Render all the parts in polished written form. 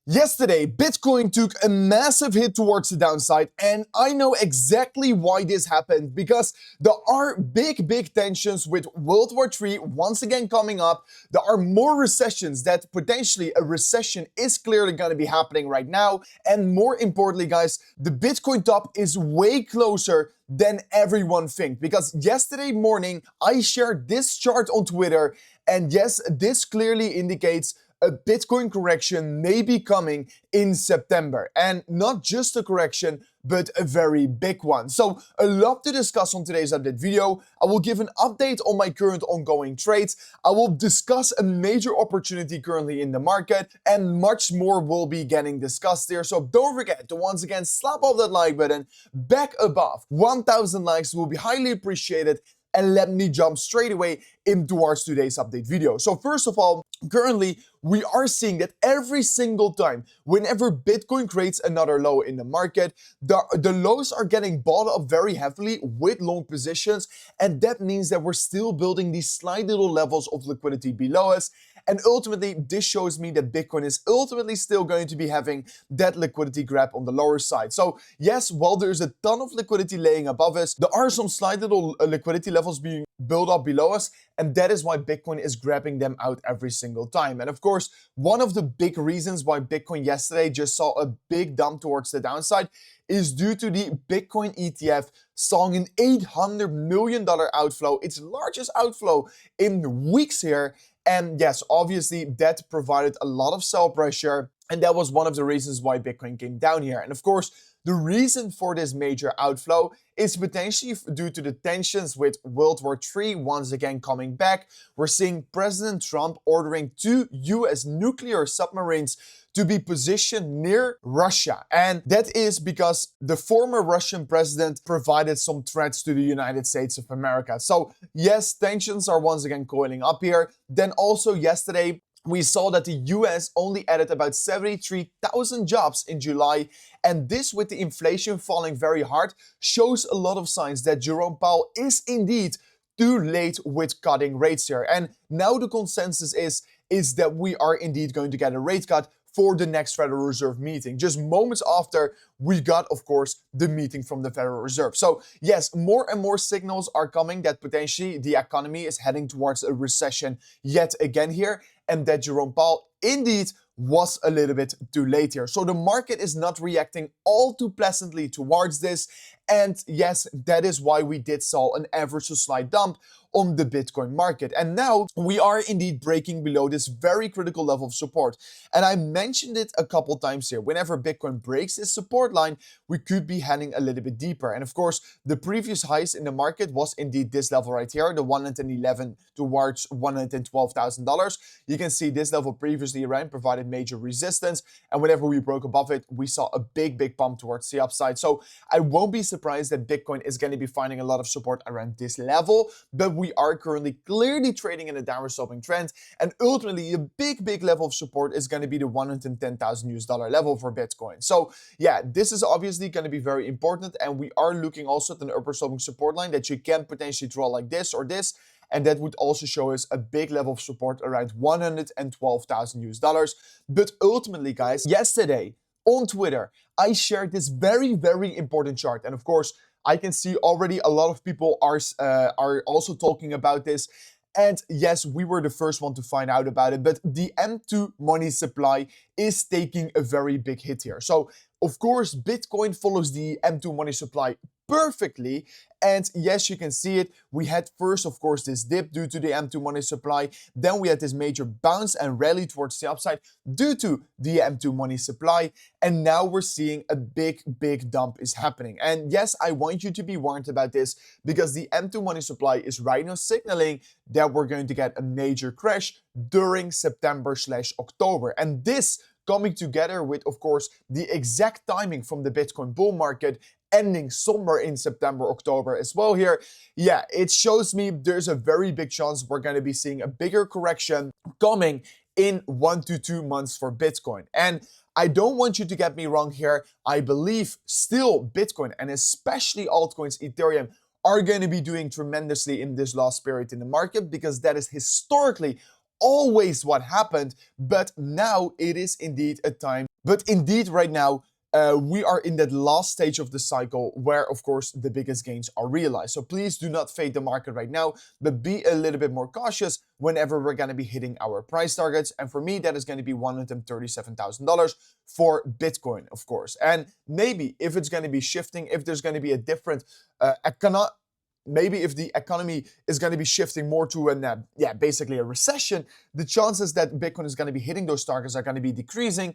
Yesterday, Bitcoin took a massive hit towards the downside, and I know exactly why this happened because there are big tensions with World War III once again coming up. There are more recessions that potentially a recession is clearly going to be happening right now. And more importantly, guys, the Bitcoin top is way closer than everyone thinks, because yesterday morning I shared this chart on Twitter, and yes, this clearly indicates a Bitcoin correction may be coming in September. And not just a correction, but a very big one. So a lot to discuss on today's update video. I will give an update on my current ongoing trades. I will discuss a major opportunity currently in the market, and much more will be getting discussed here. So don't forget to once again slap off that like button. Back above 1,000 likes will be highly appreciated. And let me jump straight away into today's update video. So first of all, currently we are seeing that every single time whenever Bitcoin creates another low in the market, the lows are getting bought up very heavily with long positions, and that means that we're still building these slight little levels of liquidity below us. And ultimately, this shows me that Bitcoin is ultimately still going to be having that liquidity grab on the lower side. So yes, while there's a ton of liquidity laying above us, there are some slight little liquidity levels being built up below us, and that is why Bitcoin is grabbing them out every single time. And of course, one of the big reasons why Bitcoin yesterday just saw a big dump towards the downside is due to the Bitcoin ETF seeing an $800 million outflow, its largest outflow in weeks here. And yes, obviously that provided a lot of sell pressure, and that was one of the reasons why Bitcoin came down here. And of course, the reason for this major outflow is potentially due to the tensions with World War III once again coming back. We're seeing President Trump ordering 2 US nuclear submarines to be positioned near Russia. And that is because the former Russian president provided some threats to the United States of America. So yes, tensions are once again coiling up here. Then also yesterday, we saw that the US only added about 73,000 jobs in July, and this, with the inflation falling very hard, shows a lot of signs that Jerome Powell is indeed too late with cutting rates here. And now the consensus is that we are indeed going to get a rate cut for the next Federal Reserve meeting, just moments after we got, of course, the meeting from the Federal Reserve. So yes, more and more signals are coming that potentially the economy is heading towards a recession yet again here, and that Jerome Powell indeed was a little bit too late here. So the market is not reacting all too pleasantly towards this. And yes, that is why we did saw an ever so slight dump on the Bitcoin market. And now we are indeed breaking below this very critical level of support. And I mentioned it a couple times here. Whenever Bitcoin breaks this support line, we could be heading a little bit deeper. And of course, the previous highs in the market was indeed this level right here, the 111 towards $112,000. You can see this level previously around provided major resistance. And whenever we broke above it, we saw a big pump towards the upside. So I won't be surprised that Bitcoin is going to be finding a lot of support around this level, but we are currently clearly trading in a downward sloping trend, and ultimately a big level of support is going to be the 110,000 US dollar level for Bitcoin. So yeah, this is obviously going to be very important, and we are looking also at an upper sloping support line that you can potentially draw like this or this, and that would also show us a big level of support around 112,000 US dollars. But ultimately, guys, yesterday on Twitter, I shared this very important chart, and of course, I can see already a lot of people are also talking about this. And yes, we were the first one to find out about it, but the M2 money supply is taking a very big hit here. So of course, Bitcoin follows the M2 money supply perfectly. And yes, you can see it. We had first, of course, this dip due to the M2 money supply. Then we had this major bounce and rally towards the upside due to the M2 money supply. And now we're seeing a big dump is happening. And yes, I want you to be warned about this, because the M2 money supply is right now signaling that we're going to get a major crash during September/October. And this coming together with, of course, the exact timing from the Bitcoin bull market ending somewhere in September, October as well here. Yeah, it shows me there's a very big chance we're going to be seeing a bigger correction coming in 1 to 2 months for Bitcoin. And I don't want you to get me wrong here. I believe still Bitcoin, and especially altcoins, Ethereum, are going to be doing tremendously in this last period in the market, because that is historically always what happened. But now it is indeed a time But indeed, right now, we are in that last stage of the cycle where, of course, the biggest gains are realized. So please do not fade the market right now, but be a little bit more cautious whenever we're going to be hitting our price targets. And for me, that is going to be $137,000 for Bitcoin, of course. And maybe if it's going to be shifting, if there's going to be a different maybe if the economy is going to be shifting more to basically a recession, the chances that Bitcoin is going to be hitting those targets are going to be decreasing.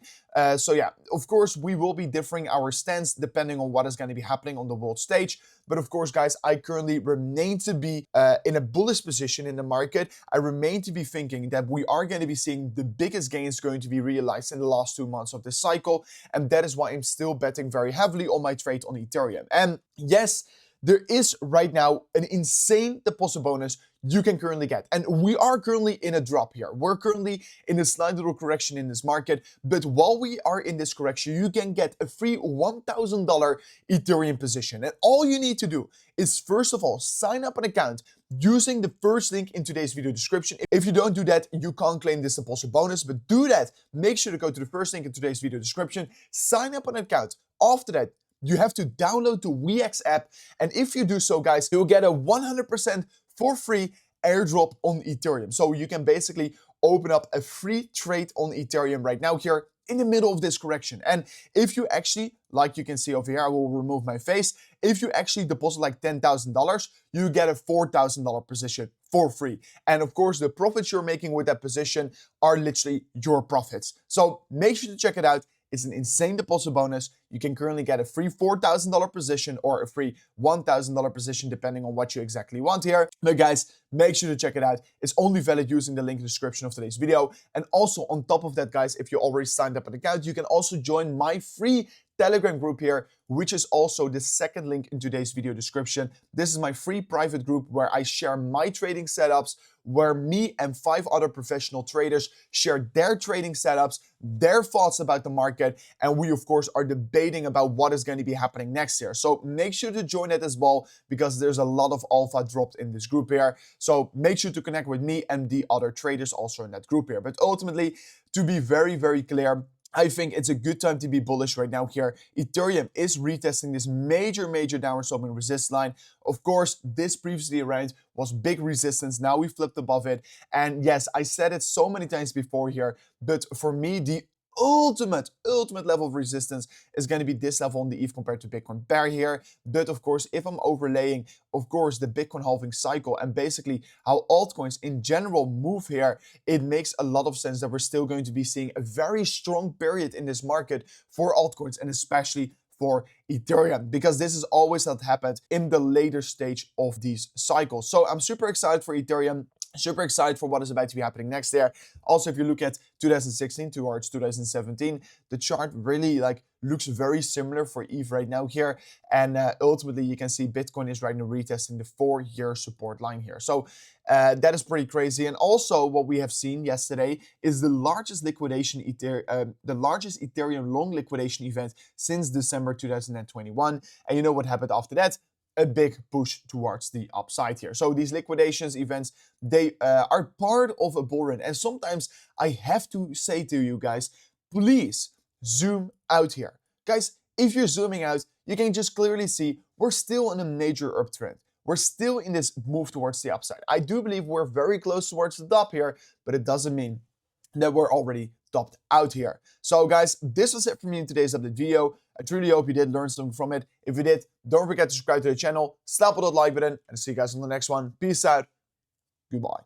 So yeah, of course, we will be differing our stance depending on what is going to be happening on the world stage. But of course, guys, I currently remain to be in a bullish position in the market. I remain to be thinking that we are going to be seeing the biggest gains going to be realized in the last 2 months of this cycle. And that is why I'm still betting very heavily on my trade on Ethereum. And yes, there is right now an insane deposit bonus you can currently get. And we are currently in a drop here. We're currently in a slight little correction in this market. But while we are in this correction, you can get a free $1,000 Ethereum position. And all you need to do is, first of all, sign up an account using the first link in today's video description. If you don't do that, you can't claim this deposit bonus. But do that. Make sure to go to the first link in today's video description. Sign up an account. After that, you have to download the WeX app, and if you do so, guys, you'll get a 100% for free airdrop on Ethereum. So you can basically open up a free trade on Ethereum right now here in the middle of this correction. And if you actually, like you can see over here, I will remove my face. If you actually deposit like $10,000, you get a $4,000 position for free. And of course, the profits you're making with that position are literally your profits. So make sure to check it out. It's an insane deposit bonus. You can currently get a free $4,000 position or a free $1,000 position, depending on what you exactly want here. But guys, make sure to check it out. It's only valid using the link in the description of today's video. And also on top of that, guys, if you already signed up an account, you can also join my free Telegram group here, which is also the second link in today's video description. This is my free private group where I share my trading setups, where me and 5 other professional traders share their trading setups, their thoughts about the market, and we of course are debating about what is going to be happening next year. So make sure to join it as well, because there's a lot of alpha dropped in this group here. So make sure to connect with me and the other traders also in that group here. But ultimately, to be very, very clear, I think it's a good time to be bullish right now here. Ethereum is retesting this major downward sloping resist line. Of course, this previously around was big resistance. Now we flipped above it. And yes, I said it so many times before here, but for me, the ultimate level of resistance is going to be this level on the ETH compared to Bitcoin bear here. But of course, if I'm overlaying, of course, the Bitcoin halving cycle and basically how altcoins in general move here, it makes a lot of sense that we're still going to be seeing a very strong period in this market for altcoins, and especially for Ethereum, because this is always what happened in the later stage of these cycles. So I'm super excited for Ethereum. Super excited for what is about to be happening next there. Also, if you look at 2016 towards 2017, the chart really looks very similar for ETH right now here. And ultimately, you can see Bitcoin is right now retesting the 4-year support line here. So that is pretty crazy. And also, what we have seen yesterday is the largest liquidation, the largest Ethereum long liquidation event since December 2021. And you know what happened after that? A big push towards the upside here. So these liquidations events, they are part of a bull run. And sometimes I have to say to you guys, please zoom out here. Guys, if you're zooming out, you can just clearly see we're still in a major uptrend. We're still in this move towards the upside. I do believe we're very close towards the top here, but it doesn't mean that we're already topped out here. So guys, this was it for me in today's update video. I truly hope you did learn something from it. If you did, don't forget to subscribe to the channel, slap on that like button, and see you guys on the next one. Peace out. Goodbye.